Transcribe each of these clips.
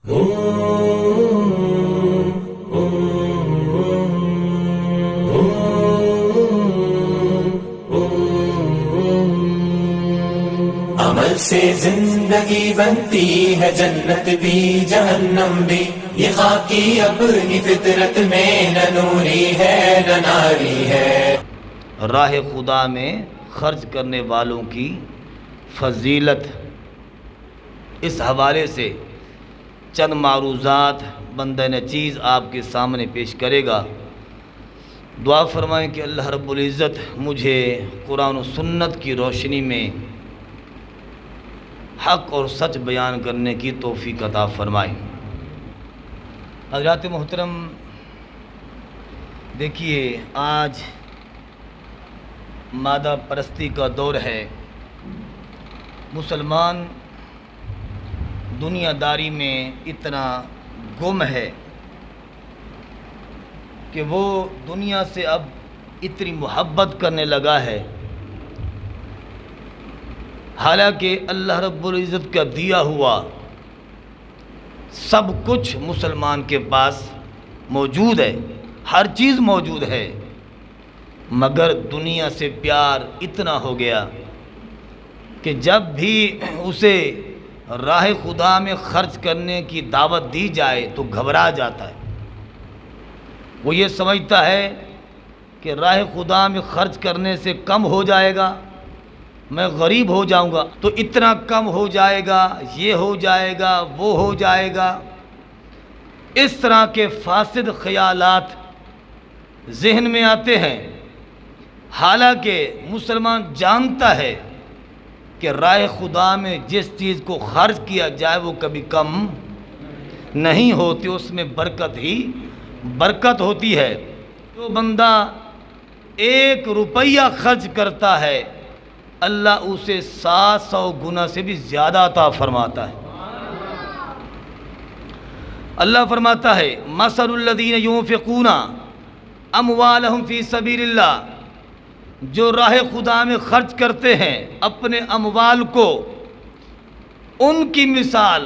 عمل سے زندگی بنتی ہے، جنت بھی جہنم بھی، یہ خاکی اپنی فطرت میں نہ نوری ہے نہ ناری ہے۔ راہ خدا میں خرچ کرنے والوں کی فضیلت، اس حوالے سے چند معروضات بندہ نچیز آپ کے سامنے پیش کرے گا۔ دعا فرمائیں کہ اللہ رب العزت مجھے قرآن و سنت کی روشنی میں حق اور سچ بیان کرنے کی توفیق عطا فرمائے۔ حضرات محترم، دیکھیے آج مادہ پرستی کا دور ہے۔ مسلمان دنیا داری میں اتنا گم ہے کہ وہ دنیا سے اب اتنی محبت کرنے لگا ہے، حالانکہ اللہ رب العزت کا دیا ہوا سب کچھ مسلمان کے پاس موجود ہے، ہر چیز موجود ہے، مگر دنیا سے پیار اتنا ہو گیا کہ جب بھی اسے راہ خدا میں خرچ کرنے کی دعوت دی جائے تو گھبرا جاتا ہے۔ وہ یہ سمجھتا ہے کہ راہ خدا میں خرچ کرنے سے کم ہو جائے گا، میں غریب ہو جاؤں گا تو اتنا کم ہو جائے گا، یہ ہو جائے گا، وہ ہو جائے گا۔ اس طرح کے فاسد خیالات ذہن میں آتے ہیں، حالانکہ مسلمان جانتا ہے کہ راہ خدا میں جس چیز کو خرچ کیا جائے وہ کبھی کم نہیں ہوتی، اس میں برکت ہی برکت ہوتی ہے۔ جو بندہ 1 روپیہ خرچ کرتا ہے، اللہ اسے 700 گنا سے بھی زیادہ عطا فرماتا ہے۔ اللہ فرماتا ہے مثل الذین ينفقون اموالهم فی سبیل اللہ، جو راہ خدا میں خرچ کرتے ہیں اپنے اموال کو، ان کی مثال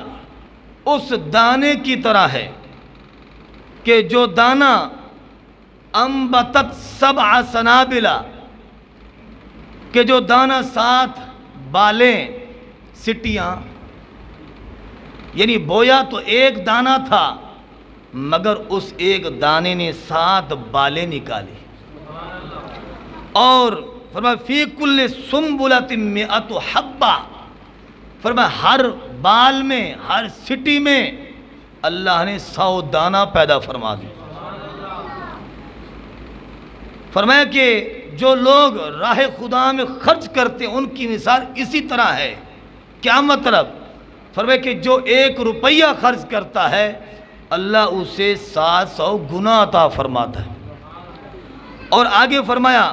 اس دانے کی طرح ہے کہ جو دانہ انبتت 7 سنابل، کہ جو دانہ 7 بالیں، سٹیاں، یعنی بویا تو ایک دانہ تھا مگر اس ایک دانے نے 7 بالیں نکالی۔ اور فرمایا فی کل سنبلۃ 100 حبہ، فرمایا ہر بال میں، ہر سٹی میں اللہ نے 100 دانہ پیدا فرما دی۔ فرمایا کہ جو لوگ راہ خدا میں خرچ کرتے ہیں ان کی مثال اسی طرح ہے۔ کیا مطلب؟ فرمایا کہ جو 1 روپیہ خرچ کرتا ہے اللہ اسے 700 گنا عطا فرماتا ہے۔ اور آگے فرمایا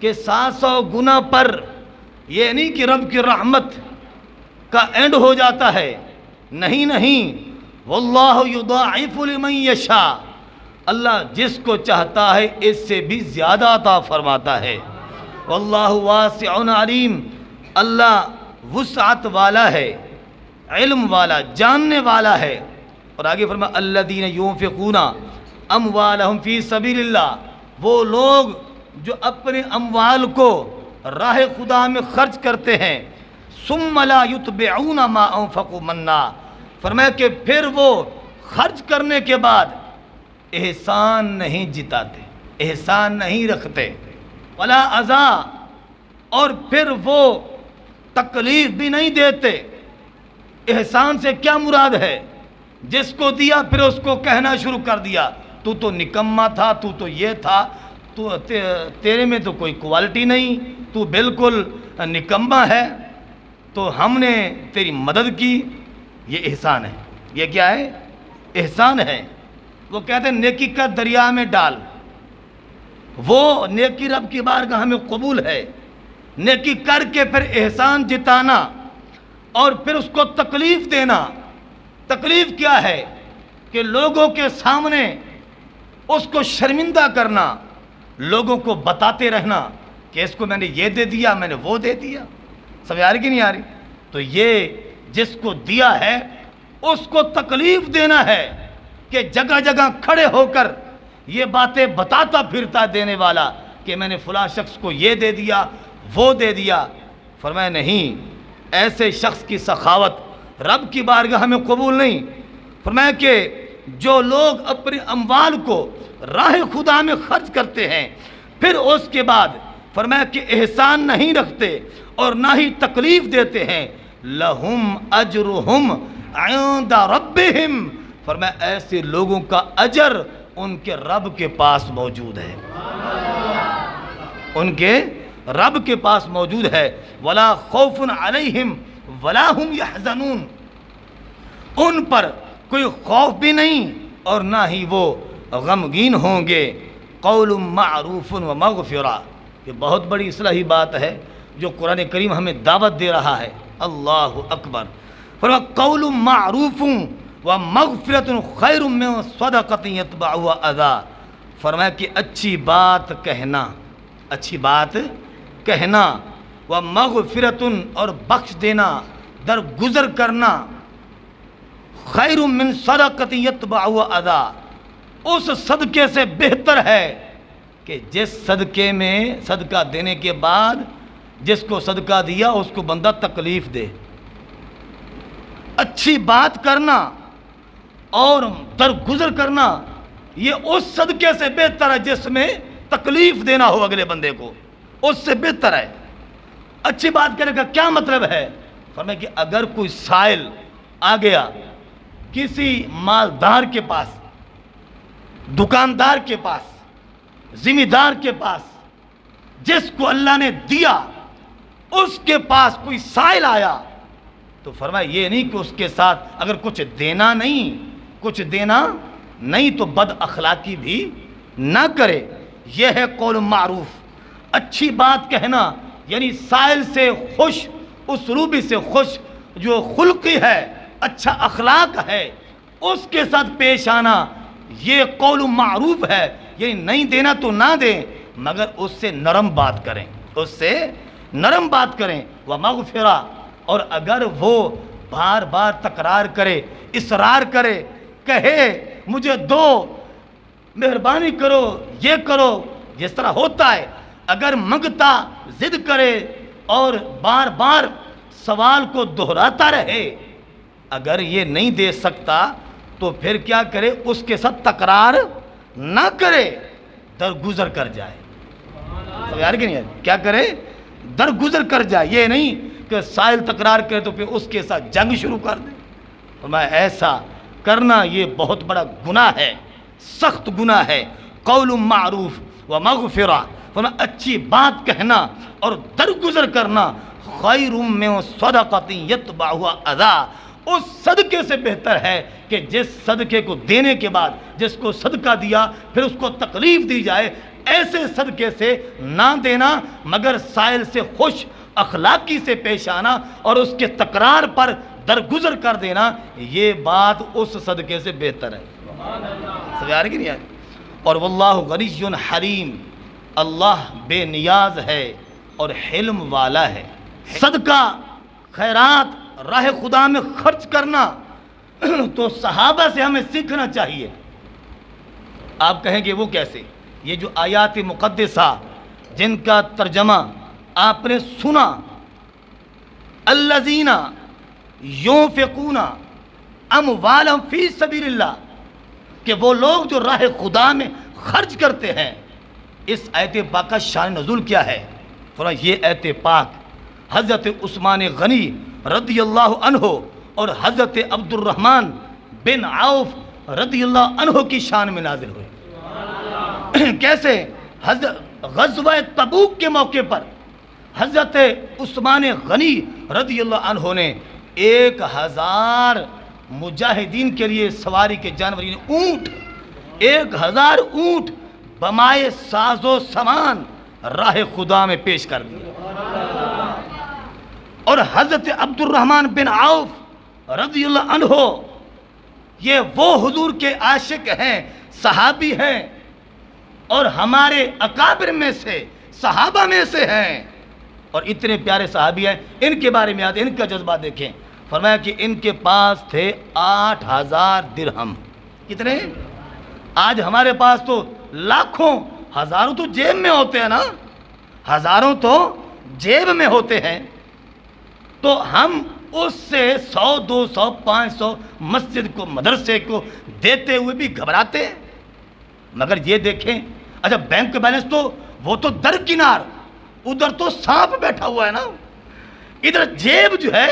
کہ 700 گنا پر یہ نہیں کہ رب کی رحمت کا اینڈ ہو جاتا ہے، نہیں، واللہ یضاعف لمن یشاء، اللہ جس کو چاہتا ہے اس سے بھی زیادہ عطا فرماتا ہے۔ واللہ واسع علیم، اللہ وسعت والا ہے، علم والا، جاننے والا ہے۔ اور آگے فرمایا الذین ينفقون اموالهم فی سبیل اللہ، وہ لوگ جو اپنے اموال کو راہ خدا میں خرچ کرتے ہیں، ثم لا یتبعون ما انفقوا منا، فرمایا کہ پھر وہ خرچ کرنے کے بعد احسان نہیں جتاتے، احسان نہیں رکھتے، ولا اذا، اور پھر وہ تکلیف بھی نہیں دیتے۔ احسان سے کیا مراد ہے؟ جس کو دیا پھر اس کو کہنا شروع کر دیا تو نکما تھا، تو یہ تھا، تیرے میں تو کوئی کوالٹی نہیں، تو بالکل نکما ہے، تو ہم نے تیری مدد کی۔ یہ احسان ہے۔ یہ کیا ہے؟ احسان ہے۔ وہ کہتے ہیں نیکی کا دریا میں ڈال، وہ نیکی رب کی بارگاہ میں قبول ہے۔ نیکی کر کے پھر احسان جتانا اور پھر اس کو تکلیف دینا۔ تکلیف کیا ہے؟ کہ لوگوں کے سامنے اس کو شرمندہ کرنا، لوگوں کو بتاتے رہنا کہ اس کو میں نے یہ دے دیا، میں نے وہ دے دیا۔ سمجھ آ رہی کہ نہیں آ رہی؟ تو یہ جس کو دیا ہے اس کو تکلیف دینا ہے کہ جگہ جگہ کھڑے ہو کر یہ باتیں بتاتا پھرتا دینے والا کہ میں نے فلاں شخص کو یہ دے دیا وہ دے دیا. فرمایا نہیں، ایسے شخص کی سخاوت رب کی بارگاہ میں قبول نہیں. فرمایا کہ جو لوگ اپنے اموال کو راہ خدا میں خرچ کرتے ہیں پھر اس کے بعد فرمایا کہ احسان نہیں رکھتے اور نہ ہی تکلیف دیتے ہیں، لہم اجرہم عند ربہم، فرمایا ایسے لوگوں کا اجر ان کے رب کے پاس موجود ہے، ان کے رب کے پاس موجود ہے. ولا خوف علیہم ولا هم یحزنون، ان پر کوئی خوف بھی نہیں اور نہ ہی وہ غمگین ہوں گے. قول معروف و مغفرہ، یہ بہت بڑی اصلاحی بات ہے جو قرآن کریم ہمیں دعوت دے رہا ہے. اللہ اکبر. فرمایا قول معروف و مغفرۃ خیر من صدقۃ یتبعها اذی، فرمایا کہ اچھی بات کہنا، اچھی بات کہنا، و مغفرۃ اور بخش دینا، درگزر کرنا، خیر من صدقۃ یتبعها اذی، اس صدقے سے بہتر ہے کہ جس صدقے میں صدقہ دینے کے بعد جس کو صدقہ دیا اس کو بندہ تکلیف دے. اچھی بات کرنا اور درگزر کرنا یہ اس صدقے سے بہتر ہے جس میں تکلیف دینا ہو اگلے بندے کو، اس سے بہتر ہے. اچھی بات کرنے کا کیا مطلب ہے؟ فرمایا کہ اگر کوئی سائل آ گیا کسی مالدار کے پاس، دکاندار کے پاس، ذمہ دار کے پاس، جس کو اللہ نے دیا اس کے پاس کوئی سائل آیا تو فرمایا یہ نہیں کہ اس کے ساتھ اگر کچھ دینا نہیں تو بد اخلاقی بھی نہ کرے. یہ ہے قول معروف، اچھی بات کہنا، یعنی سائل سے خوش، اسلوبی سے خوش، جو خلقی ہے، اچھا اخلاق ہے، اس کے ساتھ پیش آنا، یہ قول معروف ہے. یعنی نہیں دینا تو نہ دیں مگر اس سے نرم بات کریں، اس سے نرم بات کریں. ومغفرہ، اور اگر وہ بار بار تکرار کرے، اصرار کرے، کہے مجھے دو، مہربانی کرو، یہ کرو، جس طرح ہوتا ہے، اگر منگتا ضد کرے اور بار بار سوال کو دہراتا رہے، اگر یہ نہیں دے سکتا تو پھر کیا کرے؟ اس کے ساتھ تکرار نہ کرے، درگزر کر جائے. یار کہ نہیں، کیا کرے؟ درگزر کر جائے. یہ نہیں کہ سائل تکرار کرے تو پھر اس کے ساتھ جنگ شروع کر دے. فرمایا ایسا کرنا یہ بہت بڑا گناہ ہے، سخت گناہ ہے. قول معروف و مغفرہ، فرمایا اچھی بات کہنا اور درگزر کرنا، خیر من صدقۃ یتبعها اذی، اس صدقے سے بہتر ہے کہ جس صدقے کو دینے کے بعد جس کو صدقہ دیا پھر اس کو تکلیف دی جائے. ایسے صدقے سے نہ دینا مگر سائل سے خوش اخلاقی سے پیش آنا اور اس کے تکرار پر درگزر کر دینا، یہ بات اس صدقے سے بہتر ہے. سمجھ آ رہی کہ نہیں آئی؟ اور واللہ غنی حلیم، اللہ بے نیاز ہے اور حلم والا ہے. صدقہ خیرات راہ خدا میں خرچ کرنا تو صحابہ سے ہمیں سیکھنا چاہیے. آپ کہیں گے وہ کیسے؟ یہ جو آیات مقدسہ جن کا ترجمہ آپ نے سنا، الذین ينفقون اموالهم فی سبیل اللہ، کہ وہ لوگ جو راہ خدا میں خرچ کرتے ہیں. اس آیت پاک کا شان نزول کیا ہے؟ فرمایا یہ آیت پاک حضرت عثمان غنی رضی اللہ عنہ اور حضرت عبد الرحمن بن عوف رضی اللہ عنہ کی شان میں نازل ہوئی. کیسے؟ حضرت غزوہ تبوک کے موقع پر حضرت عثمان غنی رضی اللہ عنہ نے 1000 مجاہدین کے لیے سواری کے جانور، یعنی اونٹ، 1000 اونٹ بمائے ساز و سامان راہ خدا میں پیش کر دیا. اور حضرت عبد الرحمن بن عوف رضی اللہ عنہ یہ وہ حضور کے عاشق ہیں، صحابی ہیں اور ہمارے اکابر میں سے، صحابہ میں سے ہیں، اور اتنے پیارے صحابی ہیں. ان کے بارے میں آتے، ان کا جذبہ دیکھیں. فرمایا کہ ان کے پاس تھے 8000 درہم. کتنے؟ آج ہمارے پاس تو لاکھوں، ہزاروں تو جیب میں ہوتے ہیں نا، ہزاروں تو جیب میں ہوتے ہیں. تو ہم اس سے 100 200 500 مسجد کو، مدرسے کو دیتے ہوئے بھی گھبراتے ہیں. مگر یہ دیکھیں، اچھا بینک بیلنس تو وہ تو درکنار، ادھر تو سانپ بیٹھا ہوا ہے نا، ادھر جیب جو ہے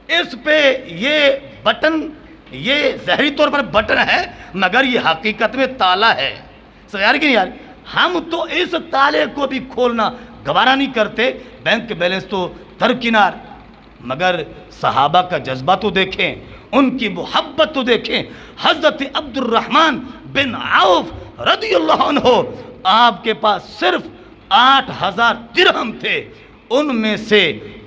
اس پہ یہ بٹن، یہ ظاہری طور پر بٹن ہے مگر یہ حقیقت میں تالا ہے. یار کہ نہیں یار، ہم تو اس تالے کو بھی کھولنا گوارا نہیں کرتے. بینک بیلنس تو درکنار، مگر صحابہ کا جذبہ تو دیکھیں، ان کی محبت تو دیکھیں. حضرت عبد الرحمن بن عوف رضی اللہ عنہ، آپ کے پاس صرف 8000 درہم تھے. ان میں سے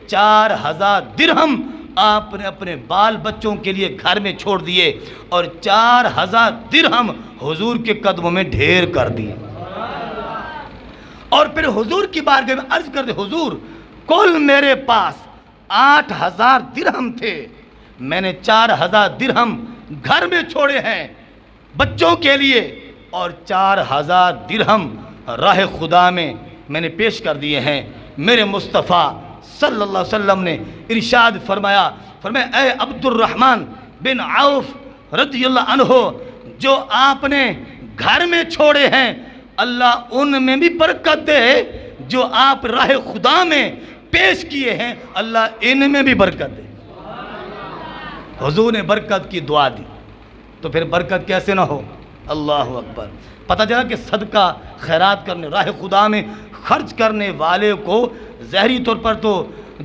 4000 درہم آپ نے اپنے بال بچوں کے لیے گھر میں چھوڑ دیے اور 4000 درہم حضور کے قدموں میں ڈھیر کر دیے. اور پھر حضور کی بارگاہ میں عرض کر دے، حضور کل میرے پاس 8000 درہم تھے، میں نے 4000 درہم گھر میں چھوڑے ہیں بچوں کے لیے، اور 4000 درہم راہ خدا میں نے پیش کر دیے ہیں. میرے مصطفیٰ صلی اللہ علیہ وسلم نے ارشاد فرمایا اے عبد الرحمن بن عوف رضی اللہ عنہ، جو آپ نے گھر میں چھوڑے ہیں اللہ ان میں بھی برکت دے، جو آپ راہ خدا میں پیش کیے ہیں اللہ ان میں بھی برکت دے. حضور نے برکت کی دعا دی تو پھر برکت کیسے نہ ہو. اللہ اکبر. پتہ چلا کہ صدقہ خیرات کرنے، راہ خدا میں خرچ کرنے والے کو ظاہری طور پر تو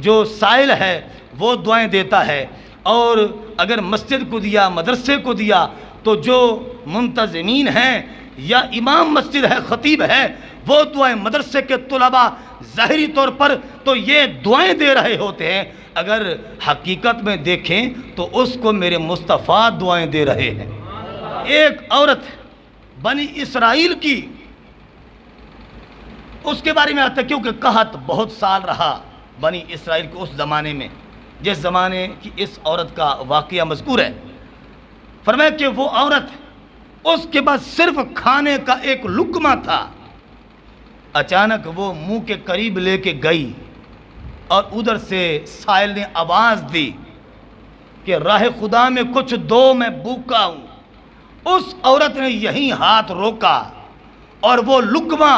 جو سائل ہے وہ دعائیں دیتا ہے، اور اگر مسجد کو دیا، مدرسے کو دیا، تو جو منتظمین ہیں یا امام مسجد ہے، خطیب ہے، وہ دعائیں، مدرسے کے طلباء ظاہری طور پر تو یہ دعائیں دے رہے ہوتے ہیں، اگر حقیقت میں دیکھیں تو اس کو میرے مصطفیٰ دعائیں دے رہے ہیں. ایک عورت بنی اسرائیل کی، اس کے بارے میں آتا ہے کیونکہ قحط بہت سال رہا بنی اسرائیل کے اس زمانے میں، جس زمانے کی اس عورت کا واقعہ مذکور ہے. فرمایا کہ وہ عورت، اس کے بعد صرف کھانے کا ایک لقمہ تھا. اچانک وہ منہ کے قریب لے کے گئی اور ادھر سے سائل نے آواز دی کہ راہ خدا میں کچھ دو، میں بھوکا ہوں. اس عورت نے یہیں ہاتھ روکا اور وہ لقمہ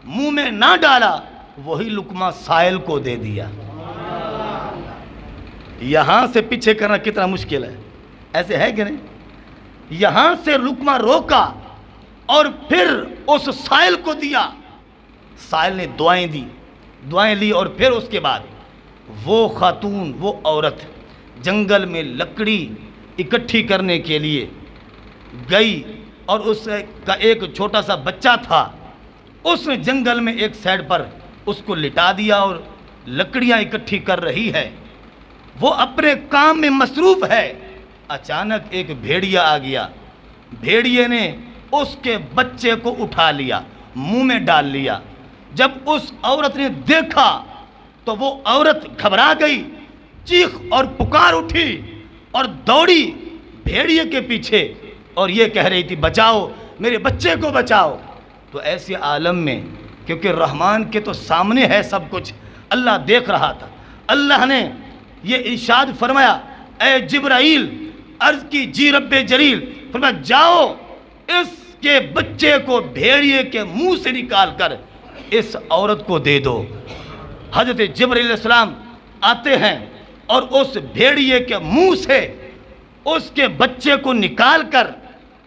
منہ میں نہ ڈالا، وہی لقمہ سائل کو دے دیا. یہاں سے پیچھے کرنا کتنا مشکل ہے، ایسے ہے کہ نہیں؟ یہاں سے لقمہ روکا اور پھر اس سائل کو دیا. سائل نے دعائیں دی، دعائیں لی، اور پھر اس کے بعد وہ خاتون، وہ عورت جنگل میں لکڑی اکٹھی کرنے کے لیے گئی، اور اس کا ایک چھوٹا سا بچہ تھا، اس نے جنگل میں ایک سائڈ پر اس کو لٹا دیا اور لکڑیاں اکٹھی کر رہی ہے. وہ اپنے کام میں مصروف ہے. اچانک ایک بھیڑیا آ گیا، بھیڑیے نے اس کے بچے کو اٹھا لیا، منہ میں ڈال لیا. جب اس عورت نے دیکھا تو وہ عورت گھبرا گئی، چیخ اور پکار اٹھی اور دوڑی بھیڑیے کے پیچھے، اور یہ کہہ رہی تھی بچاؤ میرے بچے کو بچاؤ. تو ایسے عالم میں، کیونکہ رحمان کے تو سامنے ہے سب کچھ، اللہ دیکھ رہا تھا، اللہ نے یہ ارشاد فرمایا اے جبرائیل، عرض کی جی رب جلیل، فرمایا جاؤ اس کے بچے کو بھیڑیے کے منہ سے نکال کر اس عورت کو دے دو. حضرت جبرائیل علیہ السلام آتے ہیں اور اس بھیڑیے کے منہ سے اس کے بچے کو نکال کر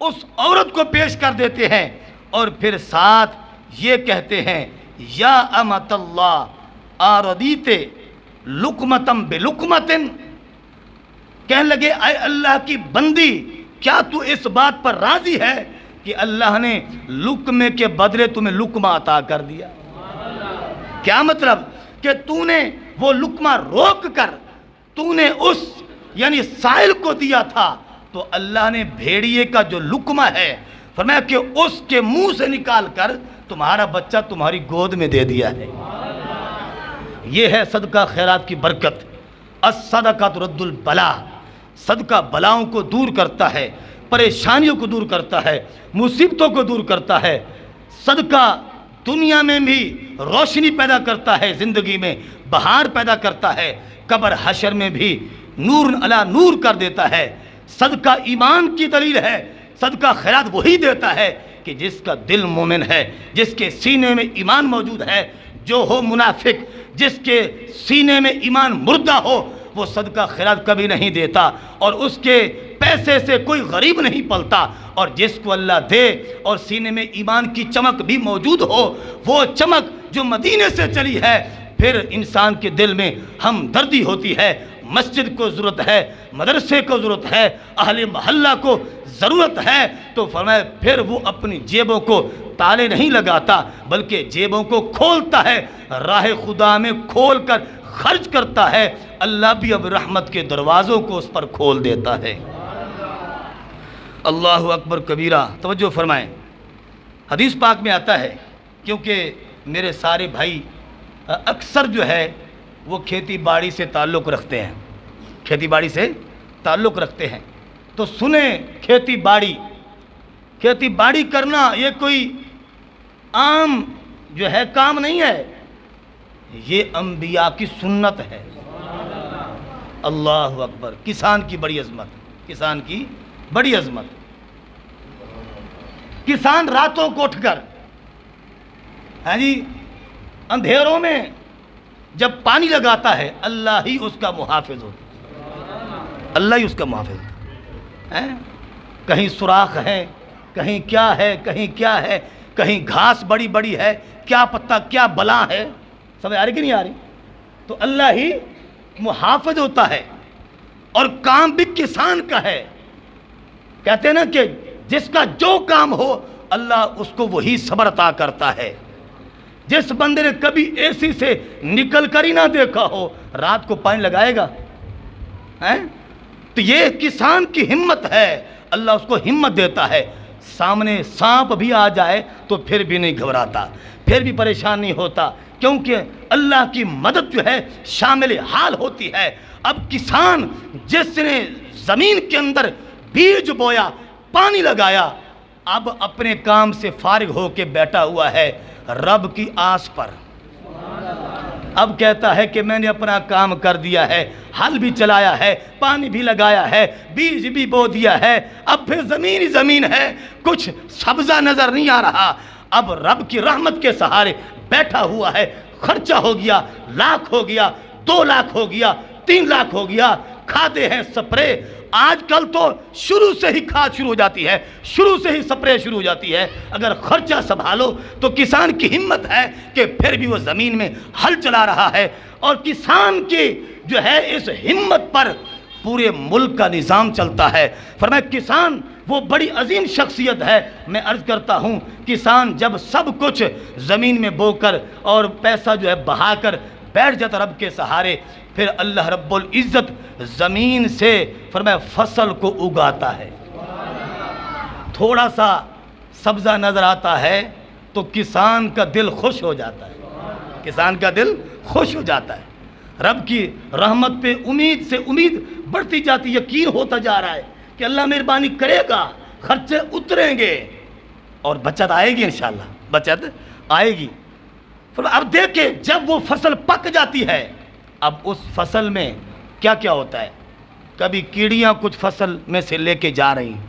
اس عورت کو پیش کر دیتے ہیں، اور پھر ساتھ یہ کہتے ہیں یا امت اللہ آردیت لقمتم بلقمتن، کہنے لگے اے اللہ کی بندی، کیا تو اس بات پر راضی ہے کہ اللہ نے لقمے کے بدلے تمہیں لقمہ عطا کر دیا؟ کیا مطلب کہ تو نے وہ لقمہ روک کر تو نے اس یعنی سائل کو دیا تھا، تو اللہ نے بھیڑیے کا جو لقمہ ہے فرمایا کہ اس کے منہ سے نکال کر تمہارا بچہ تمہاری گود میں دے دیا ہے. یہ ہے صدقہ خیرات کی برکت. الصدقہ ترد البلا، صدقہ بلاؤں کو دور کرتا ہے، پریشانیوں کو دور کرتا ہے، مصیبتوں کو دور کرتا ہے۔ صدقہ دنیا میں بھی روشنی پیدا کرتا ہے، زندگی میں بہار پیدا کرتا ہے، قبر حشر میں بھی نور علی نور کر دیتا ہے۔ صدقہ ایمان کی دلیل ہے۔ صدقہ خیرات وہی دیتا ہے کہ جس کا دل مومن ہے، جس کے سینے میں ایمان موجود ہے۔ جو ہو منافق، جس کے سینے میں ایمان مردہ ہو، وہ صدقہ خیرات کبھی نہیں دیتا، اور اس کے پیسے سے کوئی غریب نہیں پلتا۔ اور جس کو اللہ دے اور سینے میں ایمان کی چمک بھی موجود ہو، وہ چمک جو مدینے سے چلی ہے، پھر انسان کے دل میں ہمدردی ہوتی ہے۔ مسجد کو ضرورت ہے، مدرسے کو ضرورت ہے، اہل محلہ کو ضرورت ہے، تو فرمایا پھر وہ اپنی جیبوں کو تالے نہیں لگاتا، بلکہ جیبوں کو کھولتا ہے، راہ خدا میں کھول کر خرچ کرتا ہے۔ اللہ بھی اب رحمت کے دروازوں کو اس پر کھول دیتا ہے۔ اللہ اکبر کبیرہ۔ توجہ فرمائیں، حدیث پاک میں آتا ہے، کیونکہ میرے سارے بھائی اکثر جو ہے وہ کھیتی باڑی سے تعلق رکھتے ہیں، کھیتی باڑی سے تعلق رکھتے ہیں، تو سنیں، کھیتی باڑی کرنا یہ کوئی عام جو ہے کام نہیں ہے، یہ انبیاء کی سنت ہے۔ اللہ اکبر۔ کسان کی بڑی عظمت، کسان کی بڑی عظمت۔ کسان راتوں کو اٹھ کر اندھیروں میں جب پانی لگاتا ہے، اللہ ہی اس کا محافظ ہوتا ہے، اللہ ہی اس کا محافظ ہوتا ہے۔ کہیں سوراخ ہے، کہیں کیا ہے، کہیں کیا ہے، کہیں گھاس بڑی بڑی ہے، کیا پتہ کیا بلا ہے، سمجھ آ رہی کہ نہیں آ رہی؟ تو اللہ ہی محافظ ہوتا ہے، اور کام بھی کسان کا ہے۔ کہتے ہیں نا کہ جس کا جو کام ہو، اللہ اس کو وہی صبر عطا کرتا ہے۔ جس بندے نے کبھی اے سی سے نکل کر ہی نہ دیکھا ہو، رات کو پانی لگائے گا؟ تو یہ کسان کی ہمت ہے، اللہ اس کو ہمت دیتا ہے۔ سامنے سانپ بھی آ جائے تو پھر بھی نہیں گھبراتا، پھر بھی پریشان نہیں ہوتا، کیونکہ اللہ کی مدد جو ہے شامل حال ہوتی ہے۔ اب کسان جس نے زمین کے اندر بیج بویا، پانی لگایا، اب اپنے کام سے فارغ ہو کے بیٹھا ہوا ہے رب کی آس پر۔ اب کہتا ہے کہ میں نے اپنا کام کر دیا ہے، ہل بھی چلایا ہے، پانی بھی لگایا ہے، بیج بھی بو دیا ہے، اب پھر زمین ہی زمین ہے، کچھ سبزہ نظر نہیں آ رہا۔ اب رب کی رحمت کے سہارے بیٹھا ہوا ہے، خرچہ ہو گیا، 1,00,000 ہو گیا، 2,00,000 ہو گیا، 3,00,000 ہو گیا، کھاتے ہیں سپرے۔ آج کل تو شروع سے ہی کھاد شروع ہو جاتی ہے، شروع سے ہی سپرے شروع ہو جاتی ہے۔ اگر خرچہ سنبھالو تو کسان کی ہمت ہے کہ پھر بھی وہ زمین میں ہل چلا رہا ہے، اور کسان کی جو ہے اس ہمت پر پورے ملک کا نظام چلتا ہے۔ فرمایا کسان وہ بڑی عظیم شخصیت ہے۔ میں عرض کرتا ہوں، کسان جب سب کچھ زمین میں بو کر اور پیسہ جو ہے بہا کر بیٹھ جاتا رب کے سہارے، پھر اللہ رب العزت زمین سے فرمایا فصل کو اگاتا ہے۔ تھوڑا سا سبزہ نظر آتا ہے تو کسان کا دل خوش ہو جاتا ہے، کسان کا دل خوش ہو جاتا ہے۔ رب کی رحمت پہ امید سے امید بڑھتی جاتی، یقین ہوتا جا رہا ہے کہ اللہ مہربانی کرے گا، خرچے اتریں گے اور بچت آئے گی، انشاءاللہ بچت آئے گی۔ اب دیکھیں جب وہ فصل پک جاتی ہے، اب اس فصل میں کیا کیا ہوتا ہے؟ کبھی کیڑیاں کچھ فصل میں سے لے کے جا رہی ہیں،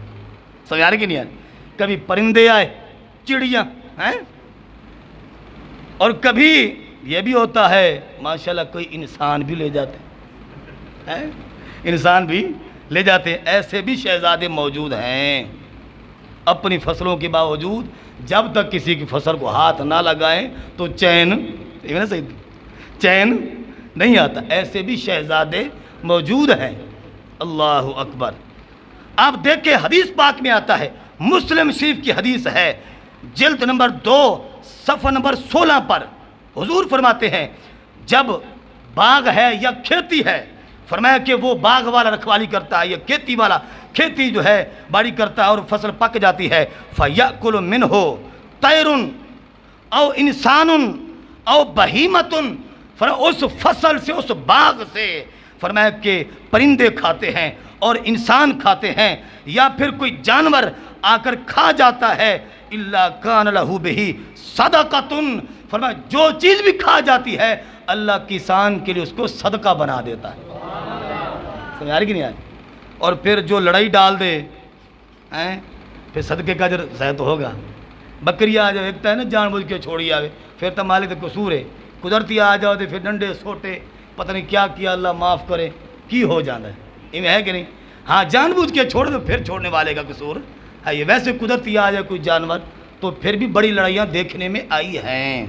سمجھ آ رہی کہ نہیں آ رہی؟ کبھی پرندے آئے، چڑیاں ہیں، اور کبھی یہ بھی ہوتا ہے ماشاءاللہ کوئی انسان بھی لے جاتے ہیں، انسان بھی لے جاتے ہیں۔ ایسے بھی شہزادے موجود ہیں، اپنی فصلوں کے باوجود جب تک کسی کی فصل کو ہاتھ نہ لگائیں تو چین نہیں آتا۔ ایسے بھی شہزادے موجود ہیں۔ اللہ اکبر۔ آپ دیکھیں حدیث پاک میں آتا ہے، مسلم شریف کی حدیث ہے، جلد نمبر 2 صفحہ نمبر 16 پر حضور فرماتے ہیں، جب باغ ہے یا کھیتی ہے، فرمایا کہ وہ باغ والا رکھوالی کرتا ہے یا کھیتی والا کھیتی جو ہے باڑی کرتا ہے اور فصل پک جاتی ہے، فَيَأْكُلُ مِنْهُ طَيْرٌ او انسان او بہیمت، اس فصل سے، اس باغ سے فرمایا کہ پرندے کھاتے ہیں اور انسان کھاتے ہیں یا پھر کوئی جانور آ کر کھا جاتا ہے، الا کان لہ بہ صدقۃ، فرمایا جو چیز بھی کھا جاتی ہے اللہ کسان کے لیے اس کو صدقہ بنا دیتا ہے۔ سمجھ آ رہی کہ نہیں آ رہی؟ اور پھر جو لڑائی ڈال دے پھر صدقے کا اجر ضائع تو ہوگا۔ بکری آ جائے ایک ہے نا جان بوجھ کے چھوڑی آوے پھر تو مالک کا قصور ہے، قدرتی آ جاؤ تو پھر ڈنڈے سوٹے پتہ نہیں کیا کیا، اللہ معاف کرے کی ہو جانا ہے، یہ ہے کہ نہیں؟ ہاں جان بوجھ کے چھوڑ دو پھر چھوڑنے والے کا قصور ہے یہ، ویسے قدرتی آ جائے کوئی جانور تو پھر بھی بڑی لڑائیاں دیکھنے میں آئی ہیں،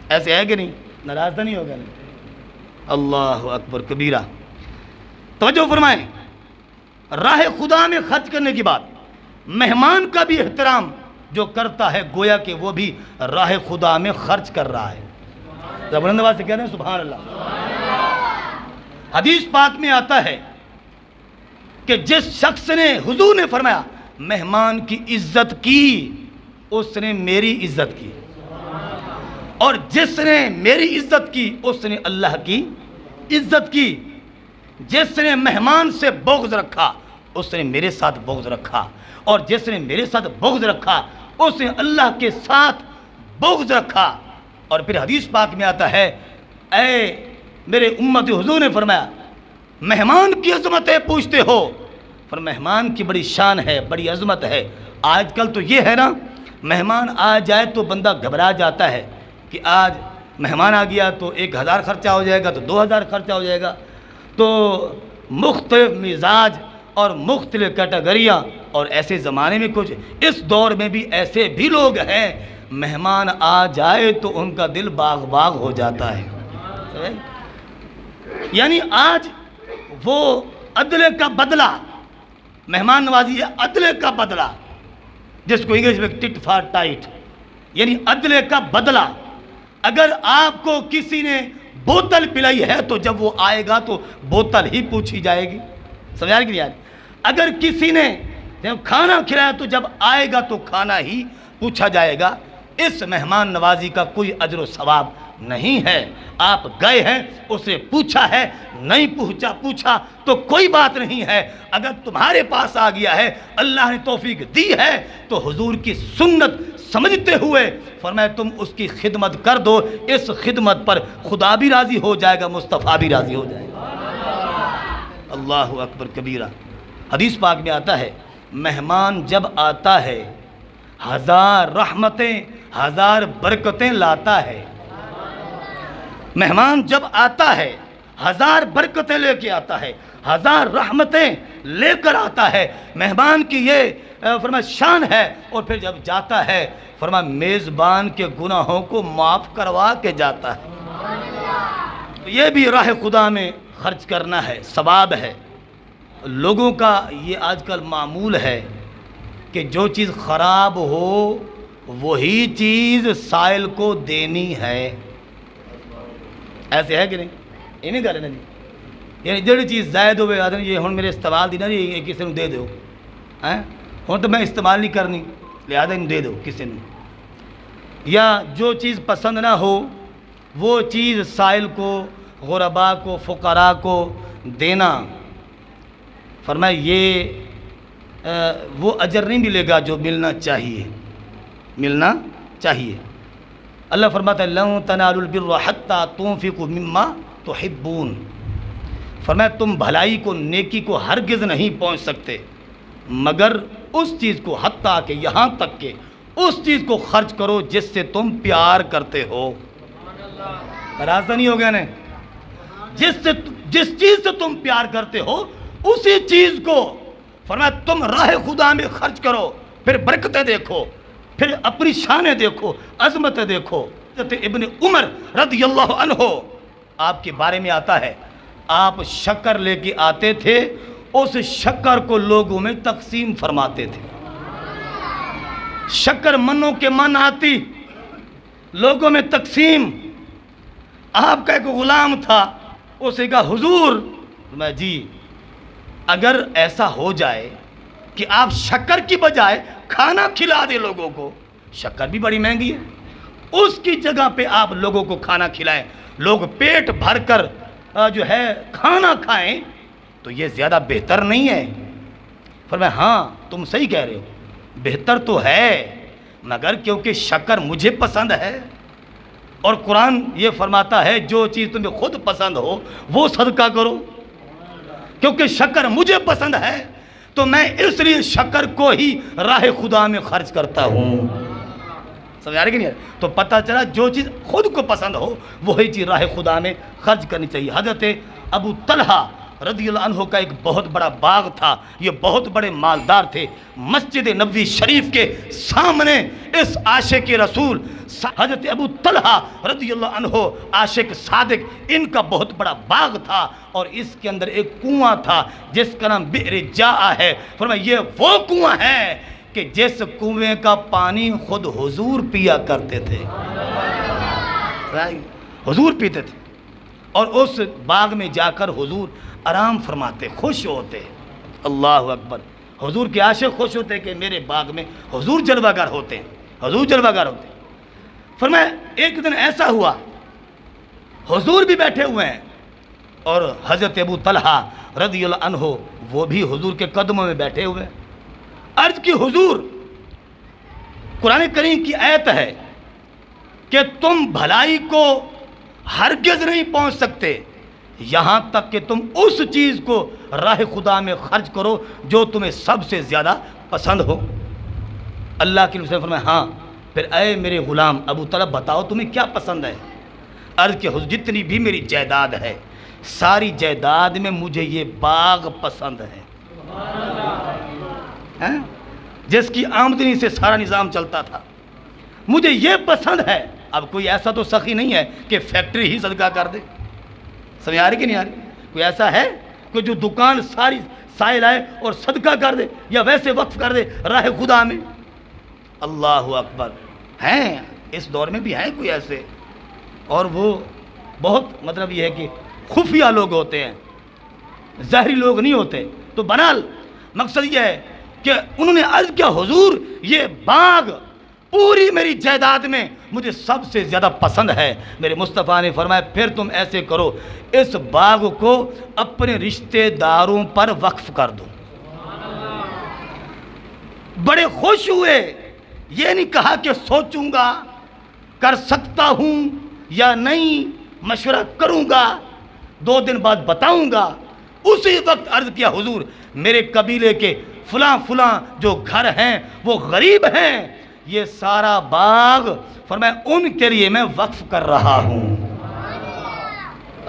ایسے ہے کہ نہیں؟ ناراض تو نہیں ہوگا نہیں؟ اللہ اکبر کبیرہ۔ توجہ فرمائیں، راہ خدا میں خرچ کرنے کی بات، مہمان کا بھی احترام جو کرتا ہے گویا کہ وہ بھی راہ خدا میں خرچ کر رہا ہے۔ بلند آواز سے کہہ رہے ہیں سبحان اللہ۔ حدیث پاک میں آتا ہے کہ جس شخص نے، حضور نے فرمایا، مہمان کی عزت کی اس نے میری عزت کی، اور جس نے میری عزت کی اس نے اللہ کی عزت کی، جس نے مہمان سے بغض رکھا اس نے میرے ساتھ بغض رکھا، اور جس نے میرے ساتھ بغض رکھا اس نے اللہ کے ساتھ بغض رکھا۔ اور پھر حدیث پاک میں آتا ہے، اے میرے امت، حضور نے فرمایا مہمان کی عظمتیں پوچھتے ہو، پر مہمان کی بڑی شان ہے، بڑی عظمت ہے۔ آج کل تو یہ ہے نا، مہمان آ جائے تو بندہ گھبرا جاتا ہے کہ آج مہمان آ گیا تو 1000 خرچہ ہو جائے گا تو 2000 خرچہ ہو جائے گا، تو مختلف مزاج اور مختلف کیٹیگریاں، اور ایسے زمانے میں کچھ اس دور میں بھی ایسے بھی لوگ ہیں مہمان آ جائے تو ان کا دل باغ باغ ہو جاتا ہے۔ یعنی آج وہ عدل کا بدلہ، مہمان نوازی ہے عدل کا بدلہ، جس کو انگلش میں ٹٹ فار ٹائٹ، یعنی عدل کا بدلہ۔ اگر آپ کو کسی نے بوتل پلائی ہے تو جب وہ آئے گا تو بوتل ہی پوچھی جائے گی، سمجھا کہ نہیں یار؟ اگر کسی نے جب کھانا کھلایا تو جب آئے گا تو کھانا ہی پوچھا جائے گا۔ اس مہمان نوازی کا کوئی اجر و ثواب نہیں ہے۔ آپ گئے ہیں، اسے پوچھا ہے، نہیں پوچھا تو کوئی بات نہیں ہے۔ اگر تمہارے پاس آ گیا ہے، اللہ نے توفیق دی ہے، تو حضور کی سنت سمجھتے ہوئے فرمایا تم اس کی خدمت کر دو، اس خدمت پر خدا بھی راضی ہو جائے گا، مصطفیٰ بھی راضی ہو جائے گا۔ اللہ اکبر کبیرہ۔ حدیث پاک میں آتا ہے مہمان جب آتا ہے 1000 رحمتیں 1000 برکتیں لاتا ہے۔ مہمان جب آتا ہے 1000 برکتیں لے کے آتا ہے، 1000 رحمتیں لے کر آتا ہے۔ مہمان کی یہ فرمایا شان ہے، اور پھر جب جاتا ہے فرمایا میزبان کے گناہوں کو معاف کروا کے جاتا ہے۔ یہ بھی راہ خدا میں خرچ کرنا ہے، ثواب ہے۔ لوگوں کا یہ آج کل معمول ہے کہ جو چیز خراب ہو وہی چیز سائل کو دینی ہے، ایسے ہے کہ نہیں؟ یہ نہیں کر رہے نا جی، یعنی جڑی چیز زائد ہوئے آدھے یہ ہوں میرے استعمال دی نا جی، یہ کسی نے دے دو، ہوں تو میں استعمال نہیں کرنی لہذا انہوں دے دو کسی نے، یا جو چیز پسند نہ ہو وہ چیز سائل کو، غربا کو، فقراء کو دینا، فرمایا یہ وہ اجر نہیں ملے گا جو ملنا چاہیے۔ اللہ فرماتا ہے لَن تَنَالُوا الْبِرَّ حَتَّى تُنْفِقُوا مِمَّا تُحِبُّونَ، فرمایا تم بھلائی کو، نیکی کو ہرگز نہیں پہنچ سکتے مگر اس چیز کو، حتیٰ کہ یہاں تک کہ اس چیز کو خرچ کرو جس سے تم پیار کرتے ہو۔ راستہ نہیں ہو گیا نا؟ جس چیز سے تم پیار کرتے ہو اسی چیز کو فرمایا تم راہ خدا میں خرچ کرو، پھر برکتیں دیکھو، پھر اپنی شانیں دیکھو، عظمتیں دیکھو۔ ابن عمر رضی اللہ عنہ آپ کے بارے میں آتا ہے، آپ شکر لے کے آتے تھے، اس شکر کو لوگوں میں تقسیم فرماتے تھے۔ شکر منوں کے من آتی، لوگوں میں تقسیم۔ آپ کا ایک غلام تھا، اسے کہا حضور، میں جی اگر ایسا ہو جائے کہ آپ شکر کی بجائے کھانا کھلا دے لوگوں کو، شکر بھی بڑی مہنگی ہے، اس کی جگہ پہ آپ لوگوں کو کھانا کھلائیں، لوگ پیٹ بھر کر جو ہے کھانا کھائیں تو یہ زیادہ بہتر نہیں ہے؟ فرمایا ہاں تم صحیح کہہ رہے ہو، بہتر تو ہے، مگر کیونکہ شکر مجھے پسند ہے، اور قرآن یہ فرماتا ہے جو چیز تمہیں خود پسند ہو وہ صدقہ کرو، کیونکہ شکر مجھے پسند ہے تو میں اس لیے شکر کو ہی راہ خدا میں خرچ کرتا ہوں۔ سمجھ آ رہی کہ نہیں؟ تو پتہ چلا جو چیز خود کو پسند ہو وہی چیز راہ خدا میں خرچ کرنی چاہیے۔ حضرت ابو طلحہ رضی اللہ عنہ کا ایک بہت بڑا باغ تھا، یہ بہت بڑے مالدار تھے۔ مسجد نبوی شریف کے سامنے اس عاشق رسول حضرت ابو طلحہ رضی اللہ عنہ عاشق صادق، ان کا بہت بڑا باغ تھا، اور اس کے اندر ایک کنواں تھا جس کا نام بئر جاء ہے۔ فرمایا یہ وہ کنواں ہے کہ جس کنویں کا پانی خود حضور پیا کرتے تھے، حضور پیتے تھے، اور اس باغ میں جا کر حضور آرام فرماتے، خوش ہوتے۔ اللہ اکبر! حضور کے عاشق خوش ہوتے کہ میرے باغ میں حضور جلوہ گر ہوتے ہیں، حضور جلوہ گر ہوتے ہیں۔ فرمایا ایک دن ایسا ہوا حضور بھی بیٹھے ہوئے ہیں اور حضرت ابو طلحہ رضی اللہ عنہ وہ بھی حضور کے قدموں میں بیٹھے ہوئے ہیں۔ عرض کی حضور، قرآن کریم کی آیت ہے کہ تم بھلائی کو ہرگز نہیں پہنچ سکتے یہاں تک کہ تم اس چیز کو راہ خدا میں خرچ کرو جو تمہیں سب سے زیادہ پسند ہو۔ اللہ کے رسول نے فرمایا ہاں، پھر اے میرے غلام ابو طلحہ بتاؤ تمہیں کیا پسند ہے؟ عرض کہ حضور جتنی بھی میری جائیداد ہے ساری جائیداد میں مجھے یہ باغ پسند ہے، جس کی آمدنی سے سارا نظام چلتا تھا، مجھے یہ پسند ہے۔ اب کوئی ایسا تو سخی نہیں ہے کہ فیکٹری ہی صدقہ کر دے، سمجھ آ رہی کہ نہیں آ رہی؟ کوئی ایسا ہے کہ جو دکان ساری سائے لائے اور صدقہ کر دے یا ویسے وقف کر دے راہ خدا میں؟ اللہ اکبر! ہیں اس دور میں بھی ہیں کوئی ایسے، اور وہ بہت مطلب یہ ہے کہ خفیہ لوگ ہوتے ہیں، ظاہری لوگ نہیں ہوتے۔ تو بہرحال مقصد یہ ہے کہ انہوں نے عرض کیا حضور یہ باغ پوری میری جائیداد میں مجھے سب سے زیادہ پسند ہے۔ میرے مصطفیٰ نے فرمایا پھر تم ایسے کرو، اس باغ کو اپنے رشتہ داروں پر وقف کر دو۔ بڑے خوش ہوئے، یہ نہیں کہا کہ سوچوں گا، کر سکتا ہوں یا نہیں، مشورہ کروں گا، 2 دن بعد بتاؤں گا۔ اسی وقت عرض کیا حضور میرے قبیلے کے فلاں فلاں جو گھر ہیں وہ غریب ہیں، یہ سارا باغ فرمایا ان کے لیے میں وقف کر رہا ہوں۔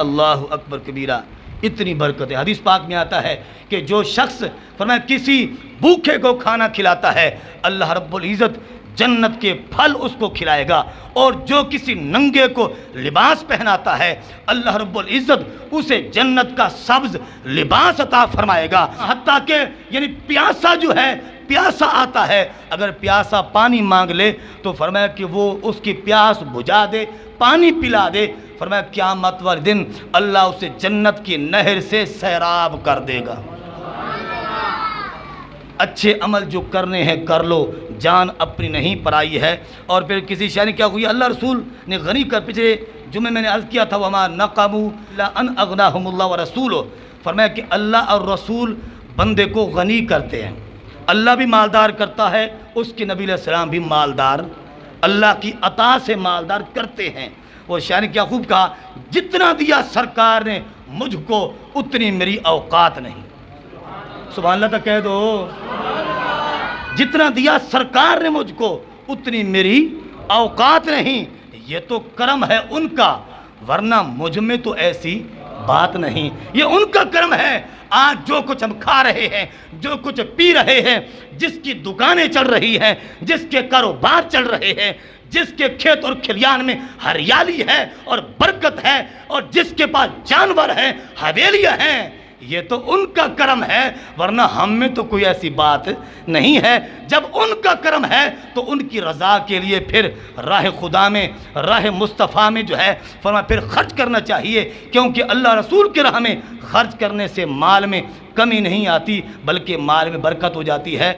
اللہ اکبر کبیرہ! اتنی برکت ہے۔ حدیث پاک میں آتا ہے کہ جو شخص فرمایا کسی بھوکے کو کھانا کھلاتا ہے اللہ رب العزت جنت کے پھل اس کو کھلائے گا، اور جو کسی ننگے کو لباس پہناتا ہے اللہ رب العزت اسے جنت کا سبز لباس عطا فرمائے گا۔ حتیٰ کہ یعنی پیاسا جو ہے، پیاسا آتا ہے، اگر پیاسا پانی مانگ لے تو فرمایا کہ وہ اس کی پیاس بجھا دے، پانی پلا دے۔ فرمایا قیامت والے دن اللہ اسے جنت کی نہر سے سیراب کر دے گا۔ اچھے عمل جو کرنے ہیں کر لو، جان اپنی نہیں پرائی ہے۔ اور پھر کسی شاعر نے کیا ہوئی، اللہ رسول نے غنی کر، پچھلے جمعے میں نے عرض کیا تھا وَمَا نَقَمُوا إِلَّا أَنْ أَغْنَاهُمُ اللَّهُ وَرَسُولُهُ، فرمایا کہ اللہ اور رسول بندے کو غنی کرتے ہیں، اللہ بھی مالدار کرتا ہے، اس کے نبی علیہ السلام بھی مالدار، اللہ کی عطا سے مالدار کرتے ہیں۔ وہ شاعر نے کیا خوب کہا، جتنا دیا سرکار نے مجھ کو اتنی میری اوقات نہیں۔ سبحان اللہ تک کہہ دو، جتنا دیا سرکار نے مجھ کو اتنی میری اوقات نہیں۔ یہ تو کرم ہے ان کا، ورنہ مجھ میں تو ایسی بات نہیں۔ یہ ان کا کرم ہے۔ آج جو کچھ ہم کھا رہے ہیں، جو کچھ پی رہے ہیں، جس کی دکانیں چل رہی ہیں، جس کے کاروبار چل رہے ہیں، جس کے کھیت اور کھلیان میں ہریالی ہے اور برکت ہے، اور جس کے پاس جانور ہیں، حویلیاں ہیں، یہ تو ان کا کرم ہے، ورنہ ہم میں تو کوئی ایسی بات نہیں ہے۔ جب ان کا کرم ہے تو ان کی رضا کے لیے پھر راہ خدا میں، راہ مصطفیٰ میں جو ہے فرمایا پھر خرچ کرنا چاہیے، کیونکہ اللہ رسول کی راہ میں خرچ کرنے سے مال میں کمی نہیں آتی بلکہ مال میں برکت ہو جاتی ہے۔